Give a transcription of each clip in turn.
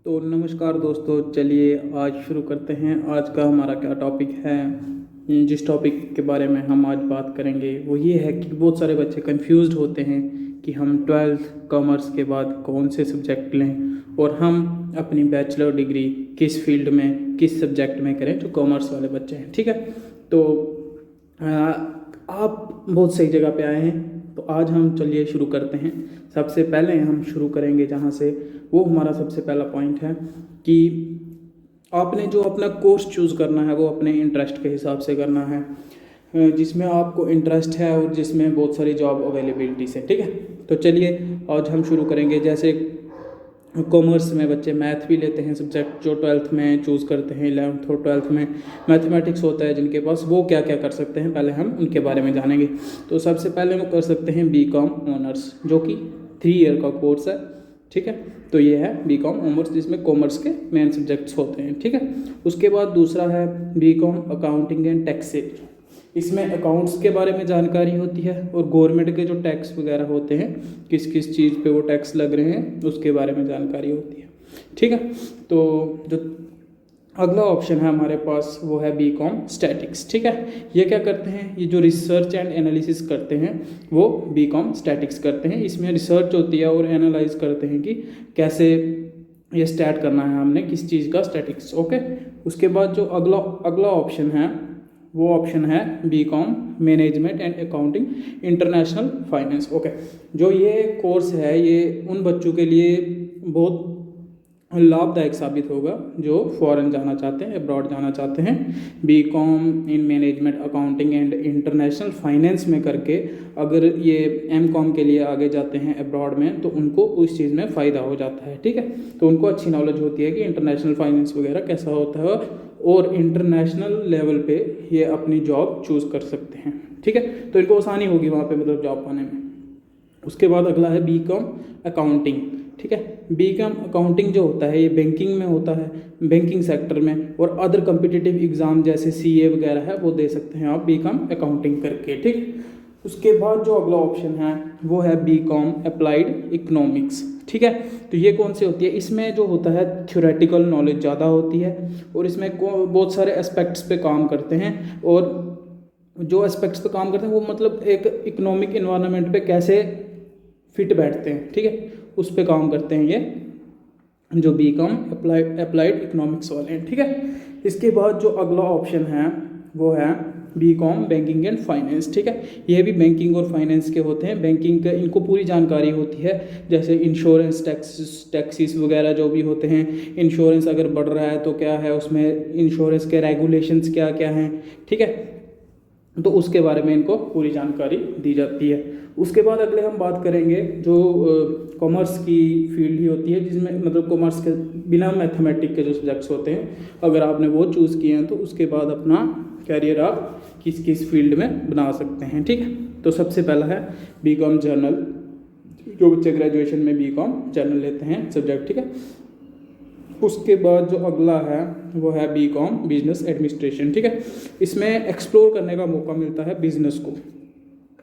तो नमस्कार दोस्तों, चलिए आज शुरू करते हैं। आज का हमारा क्या टॉपिक है। जिस टॉपिक के बारे में हम आज बात करेंगे वो ये है कि बहुत सारे बच्चे कंफ्यूज्ड होते हैं कि हम 12th कॉमर्स के बाद कौन से सब्जेक्ट लें और हम अपनी बैचलर डिग्री किस फील्ड में किस सब्जेक्ट में करें, जो कॉमर्स वाले बच्चे हैं। ठीक है, तो आप बहुत सही जगह पे आए हैं। तो आज हम चलिए शुरू करते हैं। सबसे पहले हम शुरू करेंगे जहाँ से, वो हमारा सबसे पहला पॉइंट है कि आपने जो अपना कोर्स चूज़ करना है वो अपने इंटरेस्ट के हिसाब से करना है, जिसमें आपको इंटरेस्ट है और जिसमें बहुत सारी जॉब अवेलेबिलिटीज़ है। ठीक है, तो चलिए आज हम शुरू करेंगे। जैसे कॉमर्स में बच्चे मैथ भी लेते हैं सब्जेक्ट, जो 12th में चूज़ करते हैं। 11th और 12th में मैथमेटिक्स होता है जिनके पास, वो क्या क्या कर सकते हैं पहले हम उनके बारे में जानेंगे। तो सबसे पहले वो कर सकते हैं बीकॉम ऑनर्स, जो कि 3 ईयर का कोर्स है। ठीक है, तो ये है बीकॉम ऑनर्स, जिसमें कॉमर्स के मेन सब्जेक्ट्स होते हैं। ठीक है, उसके बाद दूसरा है बीकॉम अकाउंटिंग एंड टैक्सेज। इसमें अकाउंट्स के बारे में जानकारी होती है और गवर्नमेंट के जो टैक्स वगैरह होते हैं, किस किस चीज़ पे वो टैक्स लग रहे हैं, उसके बारे में जानकारी होती है। ठीक है, तो जो अगला ऑप्शन है हमारे पास वो है बीकॉम स्टैटिक्स। ठीक है, ये क्या करते हैं, ये जो रिसर्च एंड एनालिसिस करते हैं वो बीकॉम स्टैटिक्स करते हैं। इसमें रिसर्च होती है और एनालाइज करते हैं कि कैसे ये स्टार्ट करना है हमने, किस चीज़ का, स्टैटिक्स। ओके, उसके बाद जो अगला ऑप्शन है वो ऑप्शन है BCom management and accounting international finance. Okay, जो ये कोर्स है ये उन बच्चों के लिए बहुत लाभदायक साबित होगा जो फॉरेन जाना चाहते हैं, अब्रॉड जाना चाहते हैं। BCom in management accounting and international finance में करके अगर ये एमकॉम के लिए आगे जाते हैं अब्रॉड में, तो उनको उस चीज़ में फ़ायदा हो जाता है। ठीक है, तो उनको अच्छी नॉलेज होती है कि इंटरनेशनल फाइनेंस वगैरह कैसा होता है और इंटरनेशनल लेवल पे ये अपनी जॉब चूज़ कर सकते हैं। ठीक है, तो इनको आसानी होगी वहाँ पे मतलब जॉब पाने में। उसके बाद अगला है बीकॉम अकाउंटिंग। ठीक है, बीकॉम अकाउंटिंग जो होता है ये बैंकिंग में होता है, बैंकिंग सेक्टर में, और अदर कम्पिटिटिव एग्ज़ाम जैसे सीए वगैरह है वो दे सकते हैं आप बीकॉम अकाउंटिंग करके। ठीक, उसके बाद जो अगला ऑप्शन है वो है बीकॉम अप्लाइड इकोनॉमिक्स। ठीक है, तो ये कौन सी होती है, इसमें जो होता है थ्योरेटिकल नॉलेज ज़्यादा होती है और इसमें बहुत सारे एस्पेक्ट्स पे काम करते हैं। और जो एस्पेक्ट्स पे काम करते हैं वो मतलब एक इकोनॉमिक इन्वायरमेंट पे कैसे फिट बैठते हैं। ठीक है, उस पे काम करते हैं ये जो बीकॉम अप्लाइड इकोनॉमिक्स वाले हैं। ठीक है, इसके बाद जो अगला ऑप्शन है वो है बीकॉम बैंकिंग एंड फाइनेंस। ठीक है, ये भी बैंकिंग और फाइनेंस के होते हैं। बैंकिंग का इनको पूरी जानकारी होती है, जैसे इंश्योरेंस टैक्सेस वगैरह जो भी होते हैं। इंश्योरेंस अगर बढ़ रहा है तो क्या है उसमें, इंश्योरेंस के रेगुलेशंस क्या क्या हैं। ठीक है, तो उसके बारे में इनको पूरी जानकारी दी जाती है। उसके बाद अगले हम बात करेंगे जो कॉमर्स की फील्ड ही होती है, जिसमें मतलब कॉमर्स के बिना मैथमेटिक्स के जो सब्जेक्ट्स होते हैं, अगर आपने वो चूज़ किए हैं तो उसके बाद अपना कैरियर आप किस किस फील्ड में बना सकते हैं। ठीक है, तो सबसे पहला है बीकॉम जर्नल, जो बच्चे ग्रेजुएशन में बीकॉम जर्नल लेते हैं सब्जेक्ट। ठीक है, उसके बाद जो अगला है वो है बीकॉम बिजनेस एडमिनिस्ट्रेशन। ठीक है, इसमें एक्सप्लोर करने का मौका मिलता है बिजनेस को,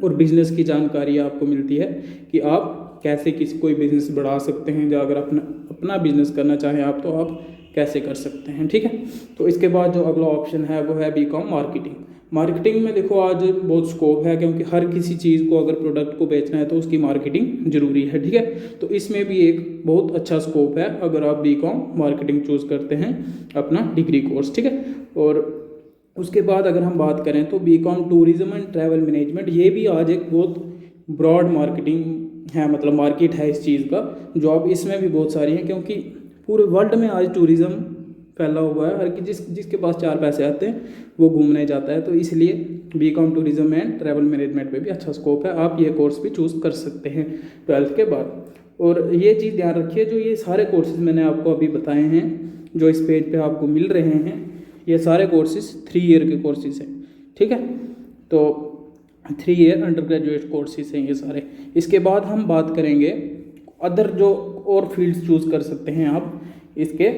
और बिजनेस की जानकारी आपको मिलती है कि आप कैसे कोई बिजनेस बढ़ा सकते हैं, या अगर अपना बिजनेस करना चाहें आप तो आप कैसे कर सकते हैं। ठीक है, तो इसके बाद जो अगला ऑप्शन है वो है बीकॉम मार्केटिंग। मार्केटिंग में देखो आज बहुत स्कोप है, क्योंकि हर किसी चीज़ को अगर प्रोडक्ट को बेचना है तो उसकी मार्केटिंग जरूरी है। ठीक है, तो इसमें भी एक बहुत अच्छा स्कोप है अगर आप बीकॉम मार्केटिंग चूज़ करते हैं अपना डिग्री कोर्स। ठीक है, और उसके बाद अगर हम बात करें तो BCom tourism and travel management, ये भी आज एक बहुत ब्रॉड मार्केटिंग है, मतलब मार्केट है इस चीज़ का। जॉब इसमें भी बहुत सारी हैं, क्योंकि पूरे वर्ल्ड में आज टूरिज़्म फैला हुआ है। हर जिसके पास 4 पैसे आते हैं वो घूमने जाता है, तो इसलिए BCom tourism and travel management पे भी अच्छा स्कोप है। आप ये कोर्स भी चूज़ कर सकते हैं 12th के बाद। और ये चीज़ ध्यान रखिए, जो ये सारे कोर्सेज मैंने आपको अभी बताए हैं जो इस पेज पे आपको मिल रहे हैं, ये सारे कोर्सेज 3 ईयर के कोर्सेज हैं। ठीक है, तो 3 ईयर अंडर ग्रेजुएट कोर्सेज हैं ये सारे। इसके बाद हम बात करेंगे अदर जो और फील्ड्स चूज़ कर सकते हैं आप इसके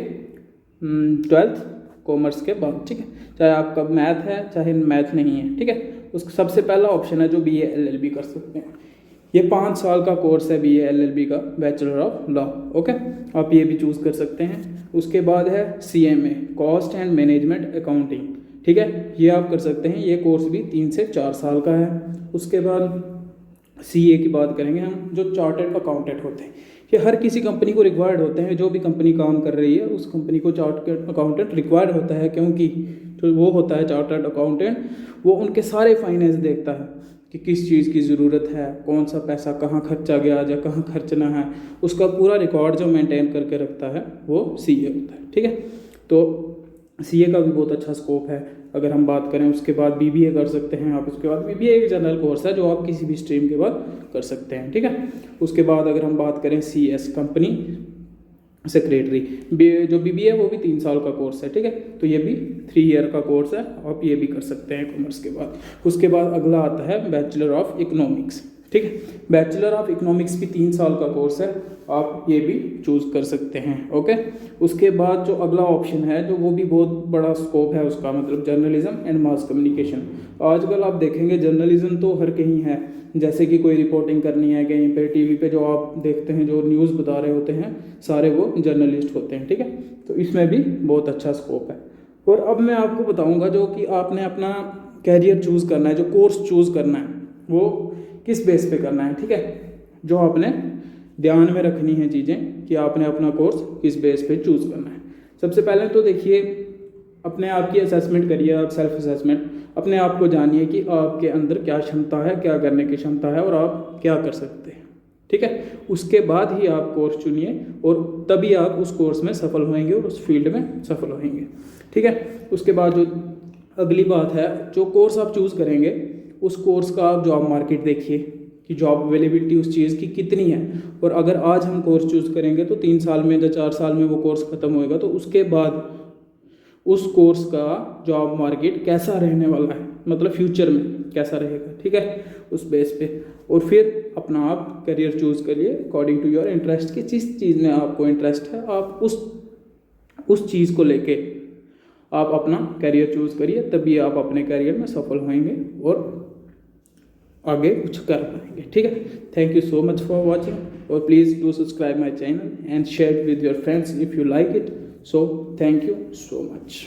12th कॉमर्स के बाद। ठीक है, चाहे आपका मैथ है चाहे मैथ नहीं है। ठीक है, उसका सबसे पहला ऑप्शन है जो BA LLB कर सकते हैं। ये 5 साल का कोर्स है BA LLB का, बैचलर ऑफ लॉ। ओके, आप ये भी चूज़ कर सकते हैं। उसके बाद है CMA, cost and management accounting. ठीक है, ये आप कर सकते हैं। ये कोर्स भी 3 से 4 साल का है। उसके बाद CA की बात करेंगे हम, जो चार्टर्ड अकाउंटेंट होते हैं। ये हर किसी कंपनी को रिक्वायर्ड होते हैं। जो भी कंपनी काम कर रही है उस कंपनी को चार्टर्ड अकाउंटेंट रिक्वायर्ड होता है, क्योंकि जो वो होता है चार्टर्ड अकाउंटेंट, वो उनके सारे फाइनेंस देखता है कि किस चीज़ की ज़रूरत है, कौन सा पैसा कहाँ खर्चा गया या कहाँ खर्चना है, उसका पूरा रिकॉर्ड जो मेंटेन करके रखता है वो CA होता है। ठीक है, तो CA का भी बहुत अच्छा स्कोप है। अगर हम बात करें, उसके बाद BBA कर सकते हैं आप। उसके बाद BBA एक जनरल कोर्स है जो आप किसी भी स्ट्रीम के बाद कर सकते हैं। ठीक है, उसके बाद अगर हम बात करें CS, कंपनी सेक्रेटरी, जो BBA वो भी 3 साल का कोर्स है। ठीक है, तो ये भी 3 ईयर का कोर्स है, आप ये भी कर सकते हैं कॉमर्स के बाद। उसके बाद अगला आता है बैचलर ऑफ इकोनॉमिक्स। ठीक है, बैचलर ऑफ इकोनॉमिक्स भी 3 साल का कोर्स है, आप ये भी चूज़ कर सकते हैं। ओके, उसके बाद जो अगला ऑप्शन है, जो वो भी बहुत बड़ा स्कोप है उसका, मतलब जर्नलिज्म एंड मास कम्युनिकेशन। आजकल आप देखेंगे जर्नलिज्म तो हर कहीं है, जैसे कि कोई रिपोर्टिंग करनी है कहीं पे, TV पे जो आप देखते हैं जो न्यूज़ बता रहे होते हैं, सारे वो जर्नलिस्ट होते हैं। ठीक है, तो इसमें भी बहुत अच्छा स्कोप है। और अब मैं आपको बताऊंगा जो कि आपने अपना कैरियर चूज़ करना है, जो कोर्स चूज़ करना है वो किस बेस पे करना है। ठीक है, जो आपने ध्यान में रखनी है चीज़ें कि आपने अपना कोर्स किस बेस पे चूज़ करना है। सबसे पहले तो देखिए, अपने आप की असेसमेंट करिए, आप सेल्फ असेसमेंट, अपने आप को जानिए कि आपके अंदर क्या क्षमता है, क्या करने की क्षमता है और आप क्या कर सकते हैं। ठीक है, उसके बाद ही आप कोर्स चुनिए और तभी आप उस कोर्स में सफल होएंगे और उस फील्ड में सफल होएंगे। ठीक है, उसके बाद जो अगली बात है, जो कोर्स आप चूज़ करेंगे उस कोर्स का आप जॉब मार्केट देखिए कि जॉब अवेलेबिलिटी उस चीज़ की कितनी है। और अगर आज हम कोर्स चूज़ करेंगे तो 3 साल में या 4 साल में वो कोर्स ख़त्म होएगा, तो उसके बाद उस कोर्स का जॉब मार्केट कैसा रहने वाला है, मतलब फ्यूचर में कैसा रहेगा। ठीक है, उस बेस पे और फिर अपना आप करियर चूज़ करिए अकॉर्डिंग टू योर इंटरेस्ट, कि जिस चीज़ में आपको इंटरेस्ट है आप उस चीज़ को लेके आप अपना करियर चूज़ करिए, तभी आप अपने करियर में सफल होंगे और आगे कुछ कर पाएंगे। ठीक है, thank you so much for watching और please do subscribe my channel and share with your friends if you like it. So thank you so much.